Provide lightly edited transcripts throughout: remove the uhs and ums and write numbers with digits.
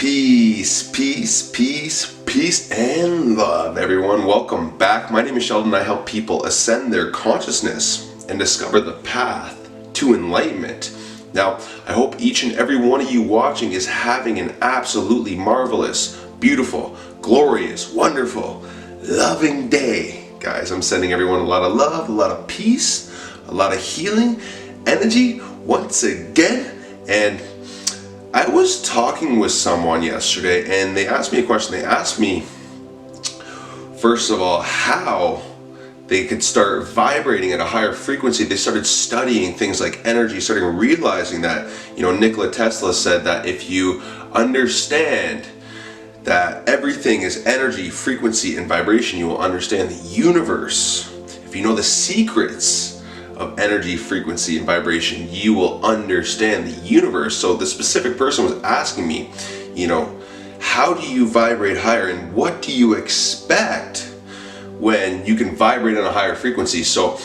Peace, peace, peace, peace, and love, everyone. Welcome back. My name is Sheldon. I help people ascend their consciousness and discover the path to enlightenment. Now, I hope each and every one of you watching is having an absolutely marvelous, beautiful, glorious, wonderful, loving day. Guys, I'm sending everyone a lot of love, a lot of peace, a lot of healing energy once again. And I was talking with someone yesterday and they asked me a question. They asked me, first of all, how they could start vibrating at a higher frequency. They started studying things like energy, starting realizing that, Nikola Tesla said that if you understand that everything is energy, frequency, and vibration, you will understand the universe. If you know the secrets of energy, frequency, and vibration, you will understand the universe. So the specific person was asking me, how do you vibrate higher and what do you expect when you can vibrate on a higher frequency? So,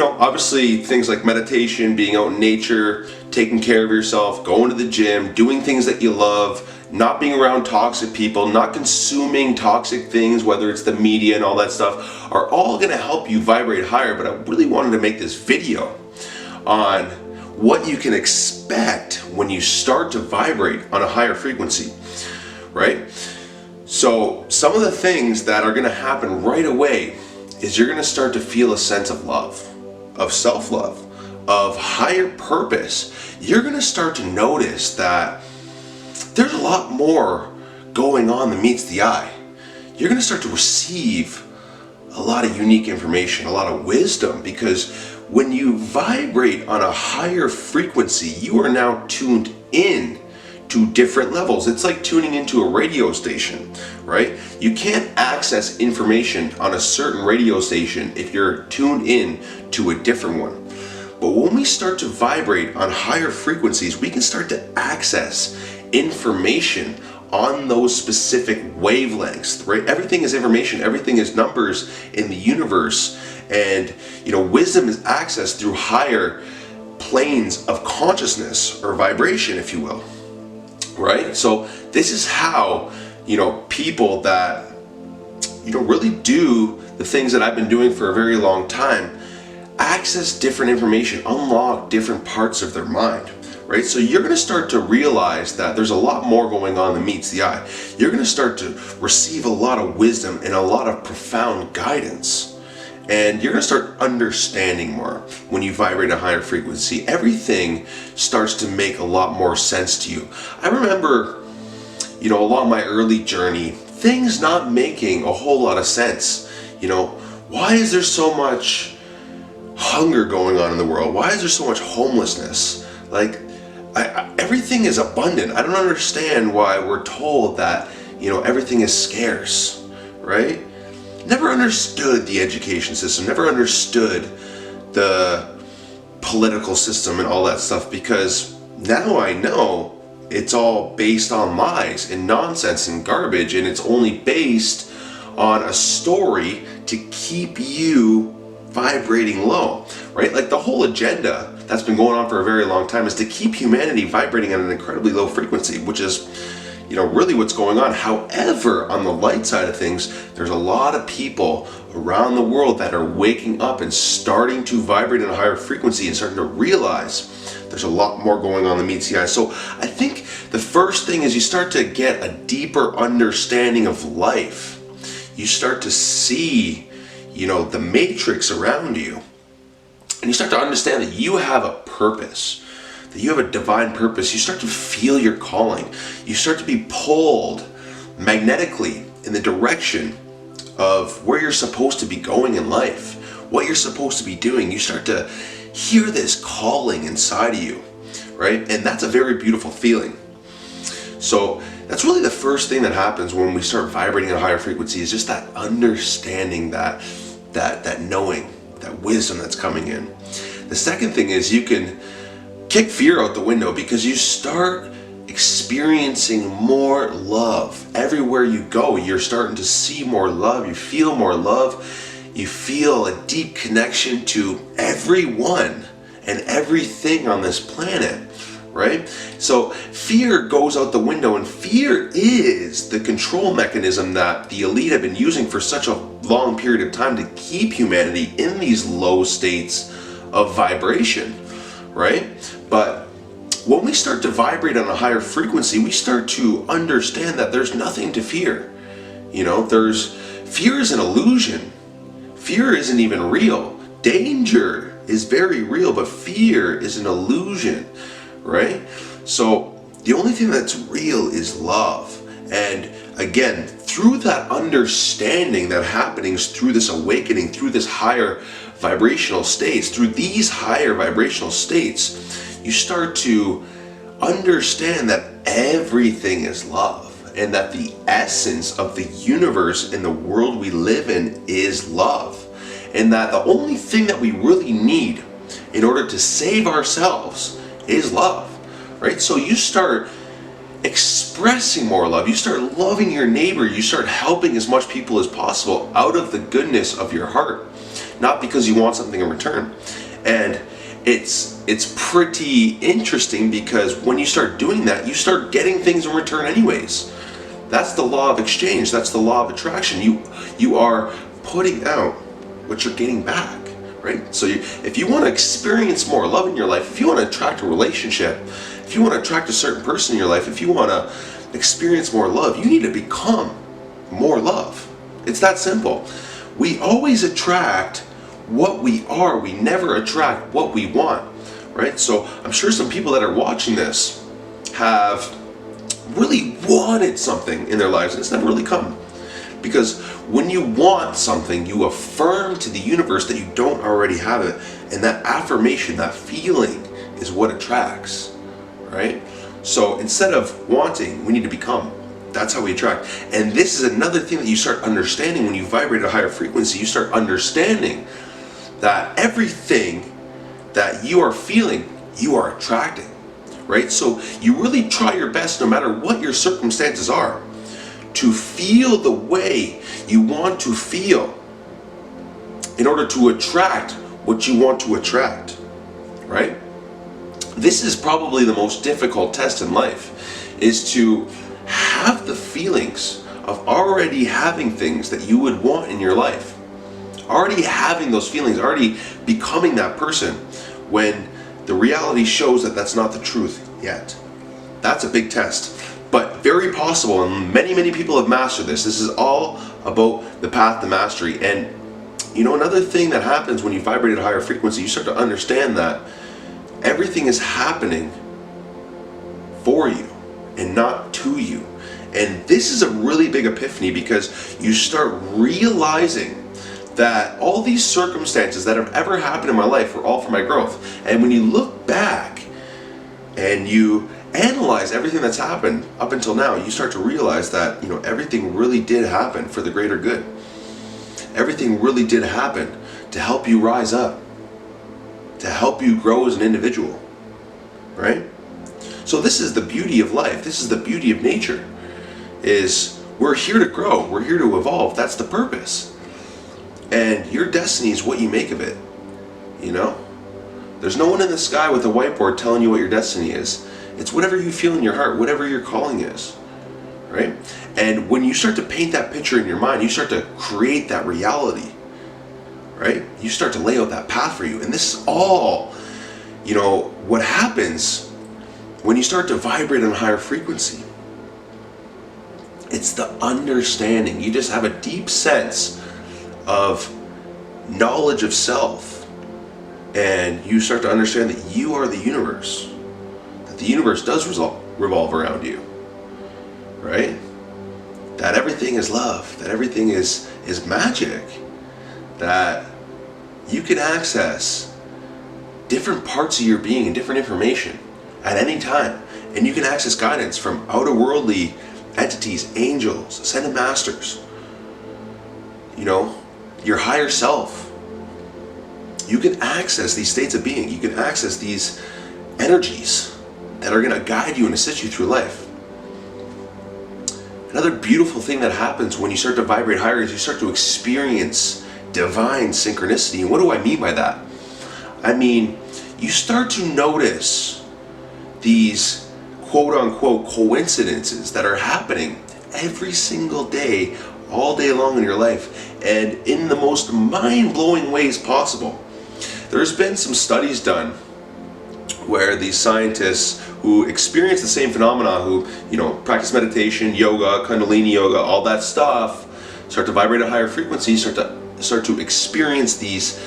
obviously things like meditation, being out in nature, taking care of yourself, going to the gym, doing things that you love, not being around toxic people, not consuming toxic things, whether it's the media and all that stuff, are all going to help you vibrate higher. But I really wanted to make this video on what you can expect when you start to vibrate on a higher frequency, right? So some of the things that are going to happen right away is you're going to start to feel a sense of love, of self-love, of higher purpose. You're going to start to notice that there's a lot more going on than meets the eye. You're going to start to receive a lot of unique information, a lot of wisdom, because when you vibrate on a higher frequency, you are now tuned in to different levels. It's like tuning into a radio station, right? You can't access information on a certain radio station if you're tuned in to a different one. But when we start to vibrate on higher frequencies, we can start to access information on those specific wavelengths, right? Everything is information, everything is numbers in the universe, and wisdom is accessed through higher planes of consciousness or vibration, if you will, right? So this is how people that really do the things that I've been doing for a very long time access different information, unlock different parts of their mind. Right? So you're going to start to realize that there's a lot more going on than meets the eye. You're going to start to receive a lot of wisdom and a lot of profound guidance. And you're going to start understanding more when you vibrate a higher frequency. Everything starts to make a lot more sense to you. I remember, along my early journey, things not making a whole lot of sense. Why is there so much hunger going on in the world? Why is there so much homelessness? Everything is abundant. I don't understand why we're told that, everything is scarce, right? Never understood the education system, never understood the political system and all that stuff, because now I know it's all based on lies and nonsense and garbage, and it's only based on a story to keep you vibrating low, right? Like the whole agenda that's been going on for a very long time is to keep humanity vibrating at an incredibly low frequency, which is, really what's going on. However, on the light side of things, there's a lot of people around the world that are waking up and starting to vibrate at a higher frequency and starting to realize there's a lot more going on than meets the eye. So I think the first thing is you start to get a deeper understanding of life. You start to see the matrix around you, and you start to understand that you have a purpose, that you have a divine purpose. You start to feel your calling. You start to be pulled magnetically in the direction of where you're supposed to be going in life, what you're supposed to be doing. You start to hear this calling inside of you, right? And that's a very beautiful feeling. So that's really the first thing that happens when we start vibrating at a higher frequency, is just that understanding, that knowing, that wisdom that's coming in. The second thing is you can kick fear out the window, because you start experiencing more love. Everywhere you go, you're starting to see more love. You feel more love. You feel a deep connection to everyone and everything on this planet, right? So fear goes out the window, and fear is the control mechanism that the elite have been using for such a long period of time to keep humanity in these low states of vibration, right? But when we start to vibrate on a higher frequency, we start to understand that there's nothing to fear. Fear is an illusion. Fear isn't even real. Danger is very real, but fear is an illusion, right? So the only thing that's real is love. And again, through that understanding that happenings through this awakening, through this higher vibrational states, through these higher vibrational states, you start to understand that everything is love, and that the essence of the universe and the world we live in is love. And that the only thing that we really need in order to save ourselves is love, right? So you start expressing more love, you start loving your neighbor, you start helping as much people as possible out of the goodness of your heart, not because you want something in return. And it's pretty interesting, because when you start doing that, you start getting things in return anyways. That's the law of exchange. That's the law of attraction. You are putting out what you're getting back, right? So if you want to experience more love in your life, if you want to attract a relationship, if you want to attract a certain person in your life, if you want to experience more love, you need to become more love. It's that simple. We always attract what we are. We never attract what we want, right? So I'm sure some people that are watching this have really wanted something in their lives, and it's never really come. Because when you want something, you affirm to the universe that you don't already have it. And that affirmation, that feeling, is what attracts, right? So instead of wanting, we need to become. That's how we attract. And this is another thing that you start understanding when you vibrate at a higher frequency. You start understanding that everything that you are feeling, you are attracting, right? So you really try your best, no matter what your circumstances are, to feel the way you want to feel in order to attract what you want to attract, right? This is probably the most difficult test in life, is to have the feelings of already having things that you would want in your life. Already having those feelings, already becoming that person, when the reality shows that that's not the truth yet. That's a big test, but very possible, and many people have mastered this. This is all about the path to mastery. And another thing that happens when you vibrate at a higher frequency, you start to understand that everything is happening for you and not to you. And this is a really big epiphany, because you start realizing that all these circumstances that have ever happened in my life were all for my growth. And when you look back and you analyze everything that's happened up until now, you start to realize that everything really did happen for the greater good. Everything really did happen to help you rise up, to help you grow as an individual, right? So this is the beauty of life. This is the beauty of nature, is we're here to grow. We're here to evolve. That's the purpose. And your destiny is what you make of it, There's no one in the sky with a whiteboard telling you what your destiny is. It's whatever you feel in your heart, whatever your calling is, right? And when you start to paint that picture in your mind, you start to create that reality, right? You start to lay out that path for you. And this is all, what happens when you start to vibrate on a higher frequency. It's the understanding. You just have a deep sense of knowledge of self, and you start to understand that you are the universe, that the universe does revolve around you, right? That everything is love, that everything is magic, that you can access different parts of your being and different information at any time, and you can access guidance from outer worldly entities, angels, ascended masters, your higher self. You can access these states of being. You can access these energies that are going to guide you and assist you through life. Another beautiful thing that happens when you start to vibrate higher is you start to experience divine synchronicity. And what do I mean by that? I mean, you start to notice these quote unquote coincidences that are happening every single day, all day long in your life, and in the most mind-blowing ways possible. There's been some studies done where these scientists who experience the same phenomena, who practice meditation, yoga, kundalini yoga, all that stuff, start to vibrate at higher frequencies, start to experience these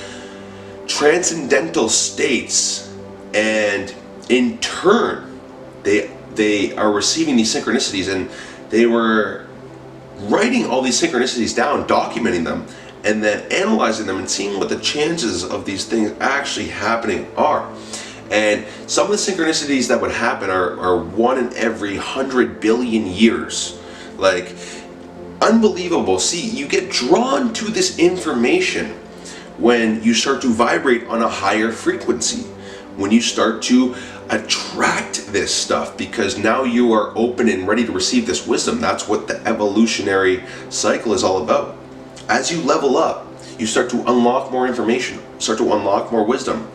transcendental states, and in turn they are receiving these synchronicities, and they were writing all these synchronicities down, documenting them, and then analyzing them and seeing what the chances of these things actually happening are. And some of the synchronicities that would happen are 1 in every 100 billion years. Like, unbelievable. See, you get drawn to this information when you start to vibrate on a higher frequency, when you start to attract this stuff, because now you are open and ready to receive this wisdom. That's what the evolutionary cycle is all about. As you level up, you start to unlock more information, start to unlock more wisdom.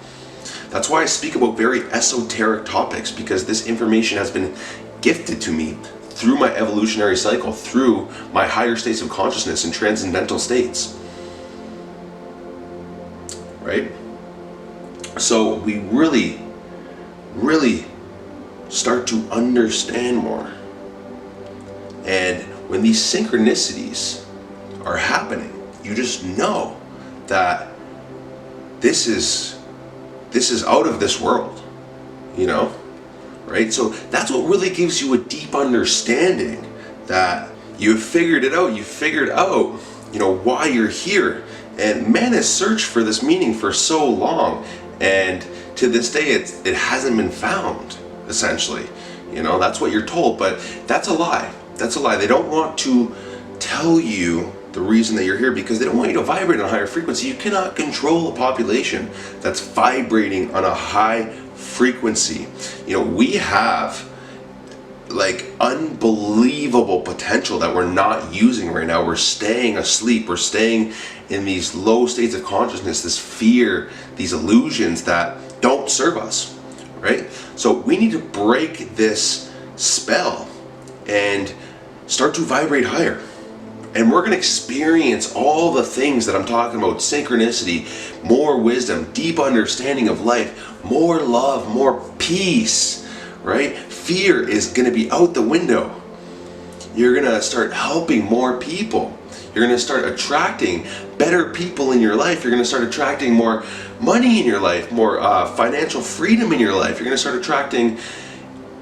That's why I speak about very esoteric topics, because this information has been gifted to me through my evolutionary cycle, through my higher states of consciousness and transcendental states. Right? So we really start to understand more. And when these synchronicities are happening, you just know that this is out of this world, right? So that's what really gives you a deep understanding that you've figured it out. You figured out, why you're here. And man has searched for this meaning for so long, and to this day it hasn't been found, essentially. That's what you're told, but that's a lie. That's a lie. They don't want to tell you the reason that you're here, because they don't want you to vibrate on a higher frequency. You cannot control a population that's vibrating on a high frequency. We have like unbelievable potential that we're not using right now. We're staying asleep. We're staying in these low states of consciousness, this fear, these illusions that don't serve us, right? So we need to break this spell and start to vibrate higher. And we're going to experience all the things that I'm talking about: synchronicity, more wisdom, deep understanding of life, more love, more peace, right? Fear is going to be out the window. You're going to start helping more people. You're going to start attracting better people in your life. You're going to start attracting more money in your life, more financial freedom in your life. You're going to start attracting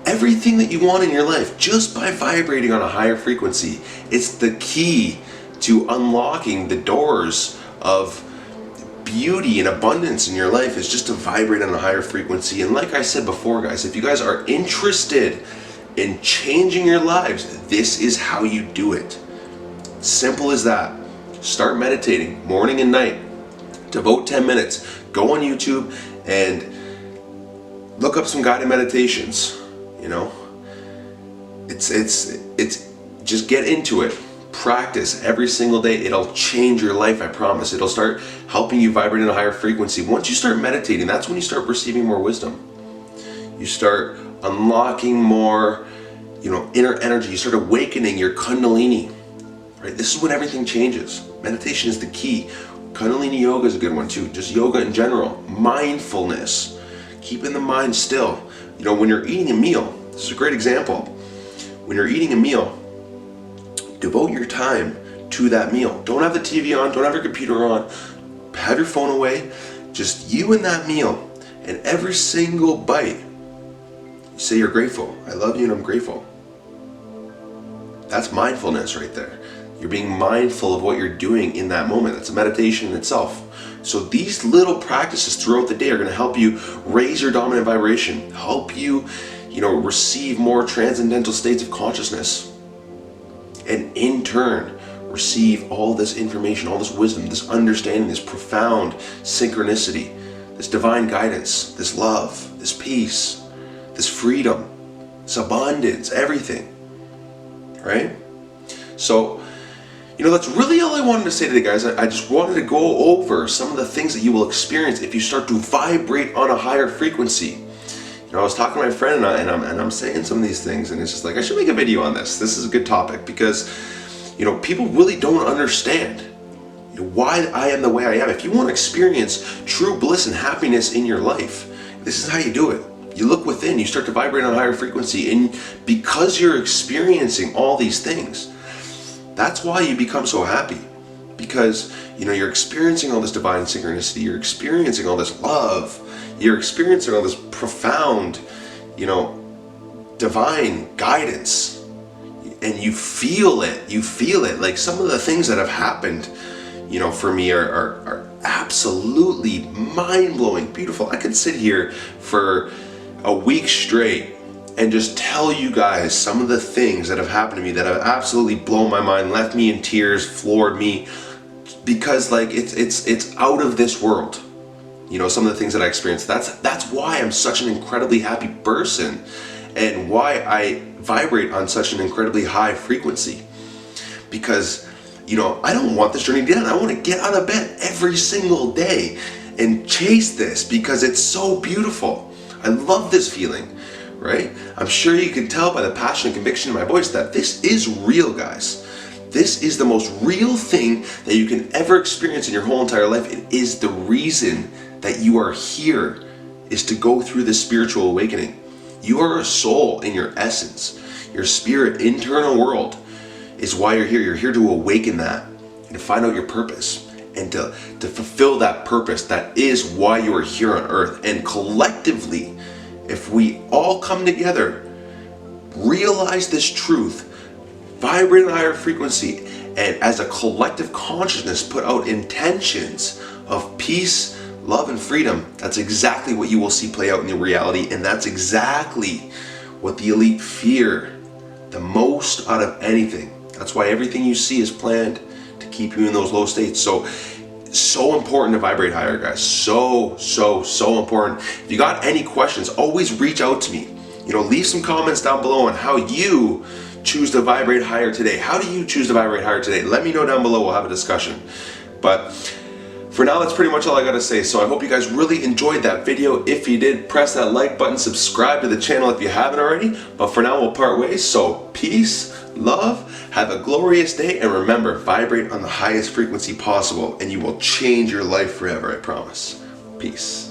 everything that you want in your life just by vibrating on a higher frequency. It's the key to unlocking the doors of beauty and abundance in your life, is just to vibrate on a higher frequency. And like I said before, guys, if you guys are interested in changing your lives, this is how you do it. Simple as that. Start meditating morning and night. Devote 10 minutes. Go on YouTube and look up some guided meditations. It's just get into it. Practice every single day. It'll change your life, I promise. It'll start helping you vibrate in a higher frequency. Once you start meditating, that's when you start receiving more wisdom. You start unlocking more, inner energy. You start awakening your kundalini, right? This is when everything changes. Meditation is the key. Kundalini yoga is a good one too. Just yoga in general. Mindfulness. Keeping the mind still. When you're eating a meal, this is a great example. When you're eating a meal, devote your time to that meal. Don't have the TV on, don't have your computer on, have your phone away, just you and that meal. And every single bite, you say you're grateful. I love you and I'm grateful. That's mindfulness right there. You're being mindful of what you're doing in that moment. That's a meditation in itself. So these little practices throughout the day are going to help you raise your dominant vibration, help you, receive more transcendental states of consciousness, and in turn receive all this information, all this wisdom, this understanding, this profound synchronicity, this divine guidance, this love, this peace, this freedom, this abundance, everything, right? So, that's really all I wanted to say today, guys. I just wanted to go over some of the things that you will experience if you start to vibrate on a higher frequency. I was talking to my friend and I'm saying some of these things, and it's just like, I should make a video on this. This is a good topic because, people really don't understand why I am the way I am. If you want to experience true bliss and happiness in your life, this is how you do it. You look within, you start to vibrate on a higher frequency, and because you're experiencing all these things, that's why you become so happy. Because you're experiencing all this divine synchronicity, you're experiencing all this love, you're experiencing all this profound, divine guidance, and you feel it. Like some of the things that have happened, for me are absolutely mind-blowing, beautiful. I could sit here for a week straight and just tell you guys some of the things that have happened to me that have absolutely blown my mind, left me in tears, floored me, because like it's out of this world. Some of the things that I experienced. That's why I'm such an incredibly happy person, and why I vibrate on such an incredibly high frequency. Because I don't want this journey to end. I want to get out of bed every single day and chase this because it's so beautiful. I love this feeling, right? I'm sure you can tell by the passion and conviction in my voice that this is real, guys. This is the most real thing that you can ever experience in your whole entire life. It is the reason that you are here, is to go through this spiritual awakening. You are a soul in your essence. Your spirit, internal world is why you're here. You're here to awaken that and to find out your purpose and to fulfill that purpose. That is why you are here on earth. And collectively, if we all come together, realize this truth, vibrate in a higher frequency, and as a collective consciousness put out intentions of peace, love, and freedom, that's exactly what you will see play out in your reality. And that's exactly what the elite fear the most out of anything. That's why everything you see is planned to keep you in those low states. So important to vibrate higher, guys. So important. If you got any questions, always reach out to me. Leave some comments down below on how you choose to vibrate higher today. How do you choose to vibrate higher today? Let me know down below. We'll have a discussion. But for now, that's pretty much all I gotta say. So I hope you guys really enjoyed that video. If you did, press that like button, subscribe to the channel if you haven't already. But for now, we'll part ways. So peace, love, have a glorious day, and remember, vibrate on the highest frequency possible, and you will change your life forever, I promise. Peace.